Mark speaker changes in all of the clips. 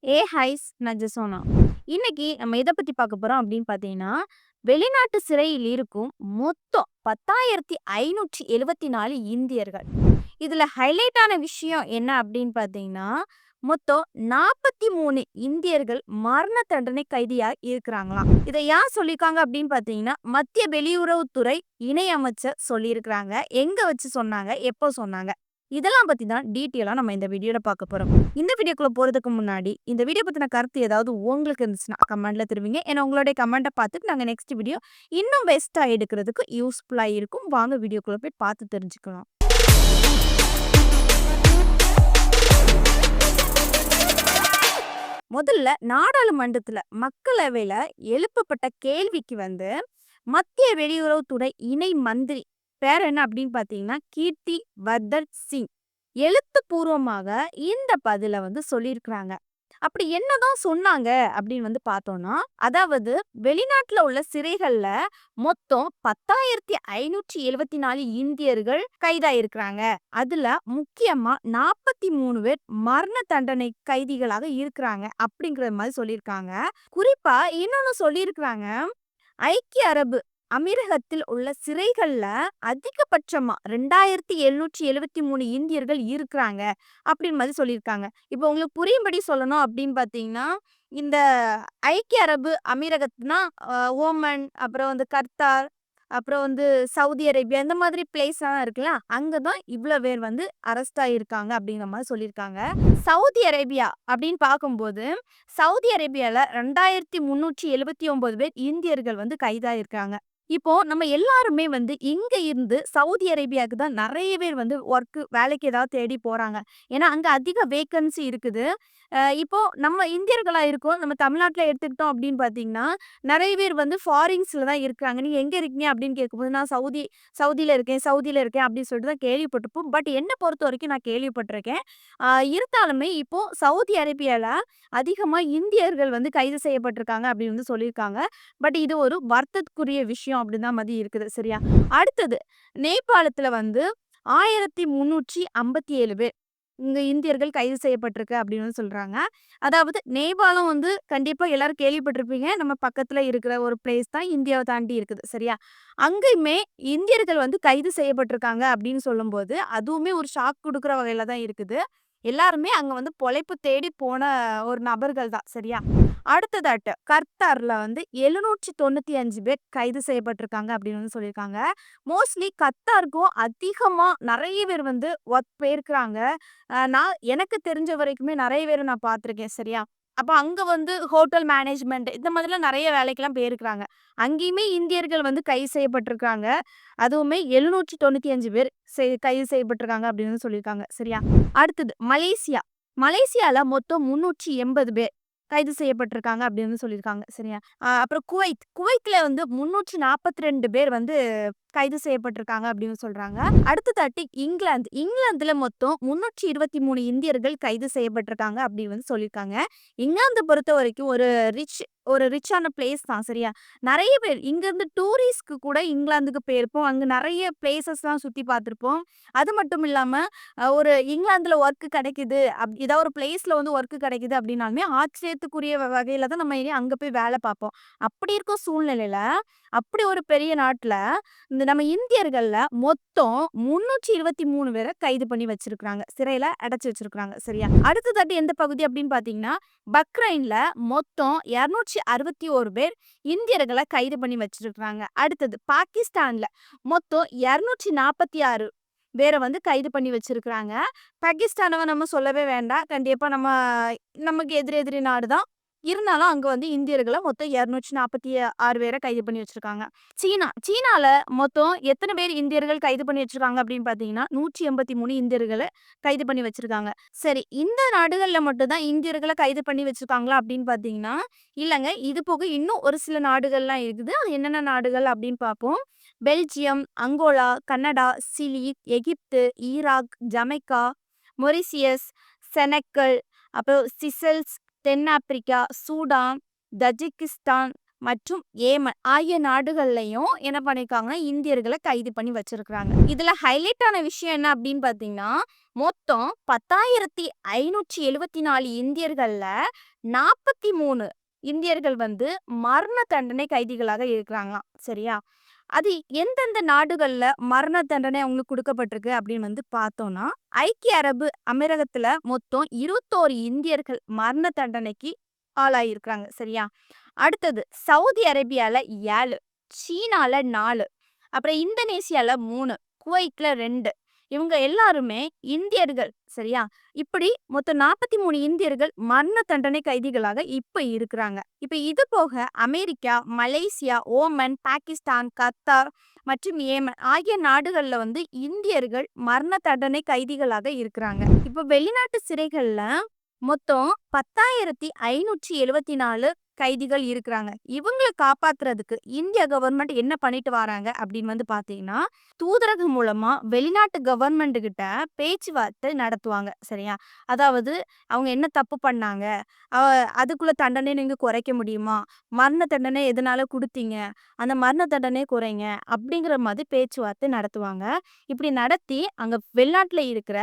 Speaker 1: Highs நான் ஜெசோனா. இன்னைக்கு நம்ம எத பத்தி பார்க்க போறோம் அப்படின்னு பார்த்தீங்கன்னா, வெளிநாட்டு சிறையில் இருக்கும் மொத்தம் 10,574 இந்தியர்கள். இதுல ஹைலைட் ஆன விஷயம் என்ன அப்படின்னு பார்த்தீங்கன்னா, மொத்தம் 43 இந்தியர்கள் மரண தண்டனை கைதியா இருக்கிறாங்களாம். இத யார் சொல்லியிருக்காங்க அப்படின்னு பார்த்தீங்கன்னா, மத்திய வெளியுறவுத்துறை இணை அமைச்சர் சொல்லியிருக்கிறாங்க. எங்க வச்சு சொன்னாங்க? எப்போ சொன்னாங்க? இதெல்லாம் பத்தி தான் டீட்டெயிலா நம்ம இந்த வீடியோல பார்க்க போறோம். இந்த வீடியோக்குள்ள போறதுக்கு முன்னாடி, இந்த வீடியோ பத்தின கருத்து ஏதாவது உங்களுக்கு இருந்துச்சுன்னா கமெண்ட்ல தெரிவிங்க. ஏன்னா உங்களுடைய கமெண்ட்ட பார்த்துட்டு நாங்க நெக்ஸ்ட் வீடியோ இன்னும் பெஸ்ட்டா எடுக்கிறதுக்கு யூஸ்ஃபுல்லா இருக்கும். வாங்க வீடியோக்குள்ள போய் பார்த்து தெரிஞ்சுக்கலாம். முதல்ல நாடாளுமன்றத்துல மக்களவையில எழுப்பப்பட்ட கேள்விக்கு மத்திய வெளியுறவுத்துறை இணை மந்திரி பேர் என்ன அப்படின்னு பார்த்தீங்கன்னா, கீர்த்தி வர்தன் சிங் எழுத்துப்பூர்வமாக இந்த பதில சொல்லியிருக்கிறாங்க. அப்படி என்னதான் சொன்னாங்க அப்படின்னு பார்த்தோம்னா, அதாவது வெளிநாட்டுல உள்ள சிறைகள்ல மொத்தம் 10,574 இந்தியர்கள் கைதாயிருக்கிறாங்க. அதுல முக்கியமா 43 பேர் மரண தண்டனை கைதிகளாக இருக்கிறாங்க அப்படிங்கிற மாதிரி சொல்லியிருக்காங்க. குறிப்பா இன்னொன்னு சொல்லியிருக்கிறாங்க, ஐக்கிய அரபு அமீரகத்தில் உள்ள சிறைகள்ல அதிகபட்சமா 2,773 இந்தியர்கள் இருக்கிறாங்க அப்படின்னு மாதிரி சொல்லியிருக்காங்க. இப்போ உங்களுக்கு புரியும்படி சொல்லணும் அப்படின்னு பார்த்தீங்கன்னா, இந்த ஐக்கிய அரபு அமீரகத்னா ஓமன், அப்புறம் கத்தார், அப்புறம் சவுதி அரேபியா இந்த மாதிரி பிளேஸ்லாம் இருக்குல்ல, அங்க தான் இவ்வளோ பேர் அரெஸ்ட் ஆகியிருக்காங்க அப்படிங்கிற மாதிரி சொல்லியிருக்காங்க. சவுதி அரேபியா அப்படின்னு பார்க்கும்போது, சவுதி அரேபியால 2,379 பேர் இந்தியர்கள் கைதாயிருக்காங்க. இப்போ நம்ம எல்லாருமே இங்க இருந்து சவுதி அரேபியாவுக்கு தான் நிறைய பேர் வேலைக்கு ஏதாவது தேடி போறாங்க. ஏன்னா அங்க அதிக வேக்கன்சி இருக்குது. இப்போ நம்ம இந்தியர்களா இருக்கோம். நம்ம தமிழ்நாட்டுல எடுத்துக்கிட்டோம் அப்படின்னு பார்த்தீங்கன்னா, நிறைய பேர் ஃபாரின்ஸ்ல தான் இருக்காங்க. நீங்க எங்க இருக்கீங்க அப்படின்னு கேட்கும்போது, நான் சவுதியில இருக்கேன், சவுதியில இருக்கேன் அப்படின்னு சொல்லிட்டு தான் கேள்விப்பட்டிருப்போம். பட் என்ன பொறுத்தவரைக்கும் நான் கேள்விப்பட்டிருக்கேன். இருந்தாலுமே இப்போ சவுதி அரேபியால அதிகமா இந்தியர்கள் கைது செய்யப்பட்டிருக்காங்க அப்படின்னு சொல்லியிருக்காங்க. பட் இது ஒரு வருத்தத்துக்குரிய விஷயம் அப்படின்னு தான் இருக்குது. சரியா? அடுத்தது நேபாளத்துல 1,357 பேர் இங்க இந்தியர்கள் கைது செய்யப்பட்டிருக்கு அப்படின்னு சொல்றாங்க. அதாவது நேபாளம் கண்டிப்பா எல்லாரும் கேள்விப்பட்டிருப்பீங்க. நம்ம பக்கத்துல இருக்கிற ஒரு பிளேஸ் தான், இந்தியாவை தாண்டி இருக்குது. சரியா? அங்கயுமே இந்தியர்கள் கைது செய்யப்பட்டிருக்காங்க அப்படின்னு சொல்லும்போது, அதுவுமே ஒரு ஷாக் குடுக்குற வகையில தான் இருக்குது. எல்லாருமே அங்க பொழைப்பு தேடி போன ஒரு நபர்கள் தான். சரியா? அடுத்ததாட்டு கர்த்தார்ல 795 பேர் கைது செய்யப்பட்டிருக்காங்க அப்படின்னு சொல்லியிருக்காங்க. மோஸ்ட்லி கத்தாருக்கும் அதிகமா நிறைய பேர் ஒர்க் போயிருக்கிறாங்க. நான் எனக்கு தெரிஞ்ச வரைக்குமே நிறைய பேர் நான் பார்த்துருக்கேன். சரியா? அப்ப அங்க ஹோட்டல் மேனேஜ்மெண்ட் இந்த மாதிரிலாம் நிறைய வேலைக்கெல்லாம் போயிருக்கிறாங்க. அங்கேயுமே இந்தியர்கள் கைது செய்யப்பட்டிருக்காங்க. அதுவுமே 795 பேர் கைது செய்யப்பட்டிருக்காங்க அப்படின்னு சொல்லியிருக்காங்க. சரியா? அடுத்தது மலேசியா. மலேசியால மொத்தம் 380 பேர் கைது செய்யப்பட்டிருக்காங்க அப்படின்னு சொல்லியிருக்காங்க. சரியா? அப்புறம் குவைத். குவைத்ல 342 பேர் கைது செய்யப்பட்டிருக்காங்க அப்படின்னு சொல்றாங்க. அடுத்ததாட்டி இங்கிலாந்து. இங்கிலாந்துல மொத்தம் 323 இந்தியர்கள் கைது செய்யப்பட்டிருக்காங்க அப்படின்னு சொல்லியிருக்காங்க. இங்கிலாந்து பொறுத்தவரைக்கும் ஒரு ரிச்சான பிளேஸ் தான். சரியா? நிறைய பேர் இங்கேருந்து டூரிஸ்ட்க்கு கூட இங்கிலாந்துக்கு போயிருப்போம். அங்க நிறைய பிளேசஸ்லாம் சுத்தி பார்த்துருப்போம். அது மட்டும் இல்லாம ஒரு இங்கிலாந்துல ஒர்க் கிடைக்குது, ஏதாவது ஒரு பிளேஸ்ல ஒர்க் கிடைக்குது அப்படின்னாலுமே ஆச்சரியத்துக்குரிய வகையில தான் நம்ம இனி அங்க போய் வேலை பார்ப்போம். அப்படி இருக்கும் சூழ்நிலையில, அப்படி ஒரு பெரிய நாட்டுல இந்த நம்ம இந்தியர்கள்ல மொத்தம் 323 பேரை கைது பண்ணி வச்சிருக்காங்க. சிறையில அடைச்சு வச்சிருக்காங்க. சரியா? அடுத்ததாட்டி எந்த பகுதி அப்படின்னு பார்த்தீங்கன்னா, பக்ரைன்ல மொத்தம் 261 பேர் இந்தியர்களை கைது பண்ணி வச்சிருக்காங்க. அடுத்தது பாகிஸ்தான்ல மொத்தம் 246 பேர கைது பண்ணி வச்சிருக்கிறாங்க. பாகிஸ்தானவ நம்ம சொல்லவே வேண்டாம். கண்டிப்பா நமக்கு எதிரி நாடு தான். இருந்தாலும் அங்க இந்தியர்கள மொத்தம் 246 பேர கைது பண்ணி வச்சிருக்காங்க. சீனால மொத்தம் எத்தன பேர் இந்தியர்கள் கைது பண்ணி வச்சிருக்காங்க அப்படின்னு பார்த்தீங்கன்னா, 183 இந்தியர்கள கைது பண்ணி வச்சிருக்காங்க. சரி, இந்த நாடுகள்ல மட்டும் தான் இந்தியர்கள கைது பண்ணி வச்சிருக்காங்களா அப்படின்னு பார்த்தீங்கன்னா, இல்லங்க. இது போக இன்னும் ஒரு சில நாடுகள்லாம் இருக்குது. அது என்னென்ன நாடுகள் அப்படின்னு பார்ப்போம். பெல்ஜியம், அங்கோலா, கனடா, சிலி, எகிப்து, ஈராக், ஜமைக்கா, மொரிஷியஸ், செனகல், அப்புறம் சிசெல்ஸ், தென்னாப்பிரிக்கா, சூடான், தஜிகிஸ்தான், மற்றும் ஏமன் ஆகிய நாடுகள்லயும் என்ன பண்ணிருக்காங்கன்னா இந்தியர்களை கைது பண்ணி வச்சிருக்காங்க. இதுல ஹைலைட் ஆன விஷயம் என்ன அப்படின்னு பாத்தீங்கன்னா, மொத்தம் 10,574 இந்தியர்கள்ல 43 இந்தியர்கள் வந்து மரண தண்டனை கைதிகளாக இருக்கிறாங்களாம். சரியா? அது எந்தெந்த நாடுகள்ல மரண தண்டனை அவங்களுக்கு கொடுக்கப்பட்டிருக்கு அப்படின்னு வந்து பார்த்தோம்னா, ஐக்கிய அரபு அமீரகத்துல மொத்தம் 21 இந்தியர்கள் மரண தண்டனைக்கு ஆளாயிருக்கிறாங்க. சரியா? அடுத்தது சவுதி அரேபியால 7, சீனால 4, அப்புறம் இந்தோனேசியால 3, குவைட்ல 2. இவங்க எல்லாருமே இந்தியர்கள். சரியா? இப்படி மொத்தம் 43 இந்தியர்கள் மரண தண்டனை கைதிகளாக இப்ப இருக்கிறாங்க. இப்ப இது போக America, Malaysia, Oman, Pakistan, Qatar மற்றும் ஏமன் ஆகிய நாடுகள்ல வந்து இந்தியர்கள் மரண தண்டனை கைதிகளாக இருக்கிறாங்க. இப்ப வெளிநாட்டு சிறைகள்ல மொத்தம் 10,574 கைதிகள் இருக்கிறாங்க. இவங்களை காப்பாத்துறதுக்கு இந்திய கவர்மெண்ட் என்ன பண்ணிட்டு வராங்க அப்படின்னு வந்து பாத்தீங்கன்னா, தூதரகம் மூலமா வெளிநாட்டு கவர்மெண்ட் கிட்ட பேச்சுவார்த்தை நடத்துவாங்க. சரியா? அதாவது அவங்க என்ன தப்பு பண்ணாங்க, அதுக்குள்ள தண்டனை நீங்க குறைக்க முடியுமா, மரண தண்டனை எதனால கொடுத்தீங்க, அந்த மரண தண்டனை குறைங்க அப்படிங்கிற மாதிரி பேச்சுவார்த்தை நடத்துவாங்க. இப்படி நடத்தி அங்க வெளிநாட்டுல இருக்கிற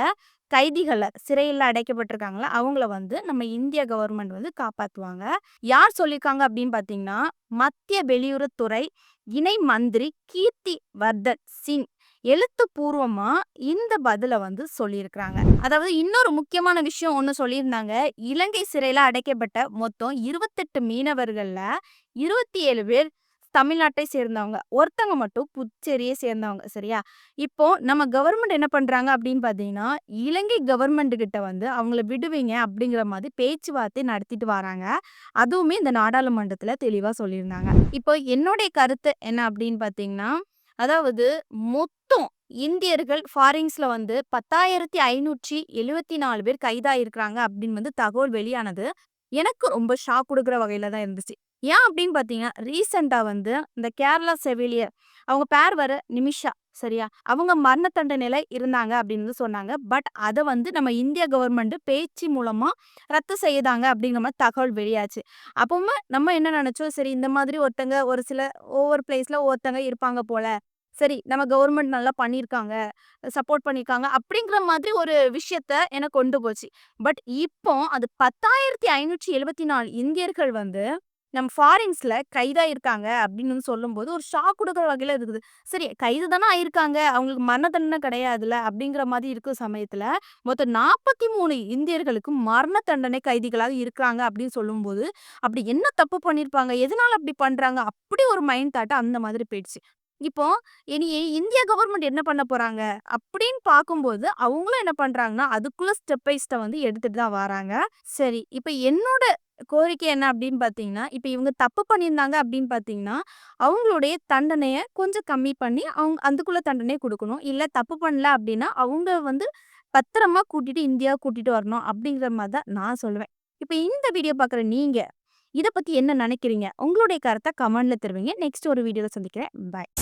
Speaker 1: கைதிகளை சிறையில் அடைக்கப்பட்டிருக்காங்களா அவங்கள வந்து நம்ம இந்திய கவர்மெண்ட் வந்து காப்பாத்துவாங்க. யார் சொல்லியிருக்காங்க அப்படின்னு பாத்தீங்கன்னா, மத்திய வெளியுறவுத்துறை இணை மந்திரி கீர்த்தி வர்தன் சிங் எழுத்துப்பூர்வமா இந்த பதில வந்து சொல்லியிருக்கிறாங்க. அதாவது இன்னொரு முக்கியமான விஷயம் ஒண்ணு சொல்லியிருந்தாங்க. இலங்கை சிறையில அடைக்கப்பட்ட மொத்தம் 28 மீனவர்கள்ல 27 பேர் தமிழ்நாட்டை சேர்ந்தவங்க, ஒருத்தங்க மட்டும் புதுச்சேரியை சேர்ந்தவங்க. சரியா? இப்போ நம்ம கவர்மெண்ட் என்ன பண்றாங்க அப்படின்னு பாத்தீங்கன்னா, இலங்கை கவர்மெண்ட் கிட்ட வந்து அவங்கள விடுவீங்க அப்படிங்கிற மாதிரி பேச்சுவார்த்தை நடத்திட்டு வராங்க. அதுவுமே இந்த நாடாளுமன்றத்துல தெளிவா சொல்லியிருந்தாங்க. இப்போ என்னுடைய கருத்து என்ன அப்படின்னு பாத்தீங்கன்னா, அதாவது மொத்தம் இந்தியர்கள் ஃபாரின்ஸ்ல வந்து 10,574 பேர் கைதாயிருக்கிறாங்க அப்படின்னு வந்து தகவல் வெளியானது எனக்கு ரொம்ப ஷாக் கொடுக்குற வகையில தான் இருந்துச்சு. ஏன் அப்படின்னு பார்த்தீங்கன்னா, ரீசெண்டா வந்து இந்த கேரளா செவிலியர் அவங்க பேர் வர நிமிஷா. சரியா? அவங்க மரண தண்டனையில இருந்தாங்க அப்படின்னு வந்து சொன்னாங்க. பட் அத வந்து நம்ம இந்திய கவர்மெண்ட் பேச்சு மூலமா ரத்து செய்தாங்க அப்படிங்கிற மாதிரி தகவல் வெளியாச்சு. அப்பவுமே நம்ம என்ன நினைச்சோம், சரி இந்த மாதிரி ஒருத்தங்க ஒரு சில ஒவ்வொரு பிளேஸ்ல ஒருத்தங்க இருப்பாங்க போல. சரி நம்ம கவர்மெண்ட் நல்லா பண்ணியிருக்காங்க, சப்போர்ட் பண்ணியிருக்காங்க அப்படிங்கிற மாதிரி ஒரு விஷயத்த எனக்கு கொண்டு போச்சு. பட் இப்போ அது 10,574 இந்தியர்கள் வந்து நம்ம ஃபாரின்ஸ்ல கைதாயிருக்காங்க அப்படின்னு வந்து சொல்லும்போது ஒரு ஷாக் கொடுக்குற வகையில இருக்குது. சரி கைது தானே ஆயிருக்காங்க, அவங்களுக்கு மரண தண்டனை கிடையாதுல்ல அப்படிங்கிற மாதிரி இருக்கும் சமயத்துல மொத்தம் 43 இந்தியர்களுக்கு மரண தண்டனை கைதிகளாக இருக்கிறாங்க அப்படின்னு சொல்லும்போது, அப்படி என்ன தப்பு பண்ணியிருப்பாங்க, எதனால அப்படி பண்றாங்க, அப்படி ஒரு மைண்ட் தாட் அந்த மாதிரி போயிடுச்சு. இப்போ இனி இந்திய கவர்மெண்ட் என்ன பண்ண போறாங்க அப்படின்னு பார்க்கும்போது, அவங்களும் என்ன பண்றாங்கன்னா, அதுக்குள்ள ஸ்டெப் பை ஸ்டெப் வந்து எடுத்துட்டு தான் வராங்க. சரி, இப்ப என்னோட கோரிக்கை என்ன அப்படின்னு பார்த்தீங்கன்னா, இப்ப இவங்க தப்பு பண்ணியிருந்தாங்க அப்படின்னு பார்த்தீங்கன்னா, அவங்களுடைய தண்டனைய கொஞ்சம் கம்மி பண்ணி, அவங்க அதுக்குள்ள தண்டனை குடுக்கணும். இல்ல தப்பு பண்ணல அப்படின்னா, அவங்க வந்து பத்திரமா கூட்டிட்டு இந்தியா கூட்டிட்டு வரணும் அப்படிங்கிற மாரி தான் நான் சொல்லுவேன். இப்ப இந்த வீடியோ பார்க்குற நீங்க, இத பத்தி என்ன நினைக்கிறீங்க? உங்களுடைய கருத்த கமெண்ட்ல தெரிவிங்க. நெக்ஸ்ட் ஒரு வீடியோல சந்திக்கிறேன். பாய்.